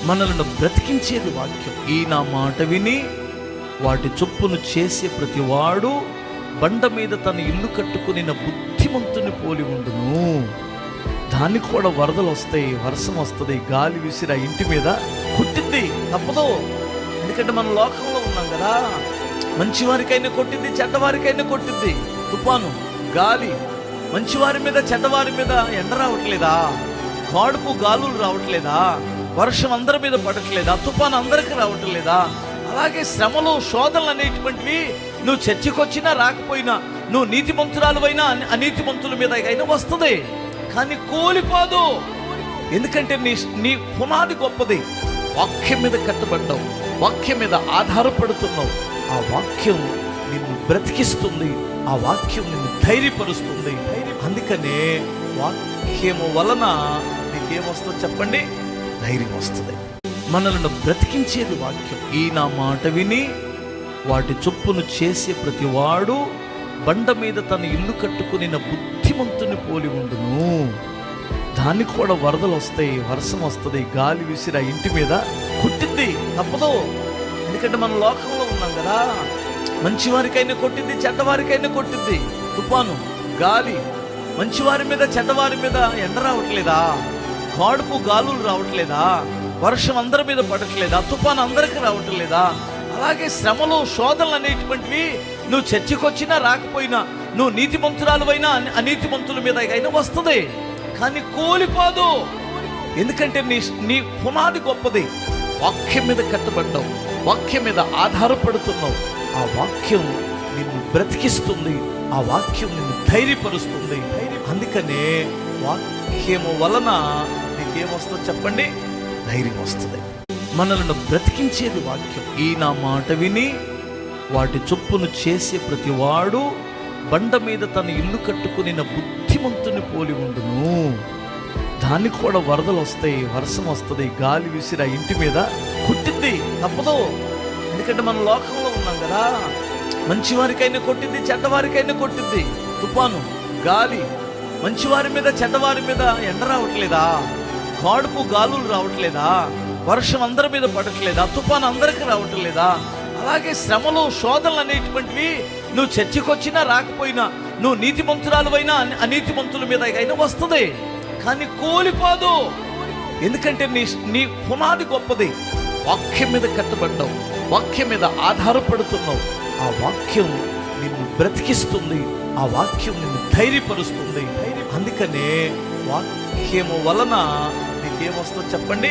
మనలను బ్రతికించేది వాక్యం. ఈ నా మాట విని వాటి చొప్పును చేసే ప్రతివాడు బండ మీద తన ఇల్లు కట్టుకుని బుద్ధిమంతుని పోలి ఉండును. దానికి కూడా వరదలు వస్తాయి, వర్షం వస్తుంది, గాలి విసిరి ఆ ఇంటి మీద కొట్టింది, తప్పదు. ఎందుకంటే మన లోకంలో ఉన్నాం కదా. మంచివారికైనా కొట్టింది, చెడ్డవారికైనా కొట్టింది. తుఫాను, గాలి, మంచివారి మీద చెడ్డవారి మీద ఎండ రావట్లేదా? కాడుపు గాలులు రావట్లేదా? వర్షం అందరి మీద పడట్లేదా? తుఫాను అందరికి రావట్లేదా? అలాగే శ్రమలు, శోధనలు అనేటువంటివి నువ్వు చర్చికి వచ్చినా రాకపోయినా, నువ్వు నీతిమంతురాలువైనా అనీతిమంతుల మీద అయినా వస్తుంది, కానీ కూలిపోదు. ఎందుకంటే నీ పునాది గొప్పది. వాక్యం మీద కట్టబడ్డావు, వాక్యం మీద ఆధారపడుతున్నావు. ఆ వాక్యం నిన్ను బ్రతికిస్తుంది, ఆ వాక్యం నిన్ను ధైర్యపరుస్తుంది. అందుకనే వాక్యము వలన నీకేమొస్తుందో చెప్పండి? ధైర్యం వస్తుంది. మనలను బ్రతికించేది వాక్యం. ఈ నా మాట విని వాటి చొప్పును చేసే ప్రతివాడు బండ మీద తన ఇల్లు కట్టుకుని బుద్ధిమంతుని పోలి ఉండును. దానికి కూడా వరదలు వస్తాయి, వర్షం వస్తుంది, గాలి విసిరి ఆ ఇంటి మీద కొట్టింది, తప్పదు. ఎందుకంటే మన లోకంలో ఉన్నాం కదా. మంచివారికైనా కొట్టింది, చెడ్డవారికైనా కొట్టింది. తుఫాను, గాలి, మంచివారి మీద చెడ్డవారి మీద ఎండ రావట్లేదా? కాడుపు గాలులు రావట్లేదా? వర్షం అందరి మీద పడట్లేదా? తుఫాను అందరికి రావట్లేదా? అలాగే శ్రమలు, శోధనలు అనేటువంటివి నువ్వు చర్చికి వచ్చినా రాకపోయినా, నువ్వు నీతిమంతురాలువైనా అనీతిమంతుల మీద అయినా వస్తుంది, కానీ కూలిపోదు. ఎందుకంటే నీ పునాది గొప్పది. వాక్యం మీద కట్టబడ్డావు, వాక్యం మీద ఆధారపడుతున్నావు. ఆ వాక్యం నిన్ను బ్రతికిస్తుంది, ఆ వాక్యం నిన్ను ధైర్యపరుస్తుంది. అందుకనే వాక్యము వలన నీకేమొస్తుందో చెప్పండి? ధైర్యం వస్తుంది. మనలను బ్రతికించేది వాక్యం. ఈ నా మాట విని వాటి చొప్పును చేసే ప్రతివాడు బండ మీద తన ఇల్లు కట్టుకుని బుద్ధిమంతుని పోలి ఉండును. దానికి కూడా వరదలు వస్తాయి, వర్షం వస్తుంది, గాలి విసిరి ఆ ఇంటి మీద కొట్టింది, తప్పదు. ఎందుకంటే మన లోకంలో ఉన్నాం కదా. మంచివారికైనా కొట్టింది, చెడ్డవారికైనా కొట్టింది. తుఫాను, గాలి, మంచివారి మీద చెడ్డవారి మీద ఎండ రావట్లేదా? కాడుపు గాలులు రావట్లేదా? వర్షం అందరి మీద పడట్లేదా? తుఫాను అందరికి రావట్లేదా? అలాగే శ్రమలు, శోధనలు అనేటువంటివి నువ్వు చర్చికి వచ్చినా రాకపోయినా, నువ్వు నీతిమంతురాలువైనా అనీతిమంతుల మీద అయినా వస్తుంది, కానీ కూలిపోదు. ఎందుకంటే నీ పునాది గొప్పది. వాక్యం మీద కట్టబడ్డావు, వాక్యం మీద ఆధారపడుతున్నావు. ఆ వాక్యం నిన్ను బ్రతికిస్తుంది, ఆ వాక్యం నిన్ను ధైర్యపరుస్తుంది. అందుకనే వాక్యము వలన నీకేమొస్తుందో చెప్పండి?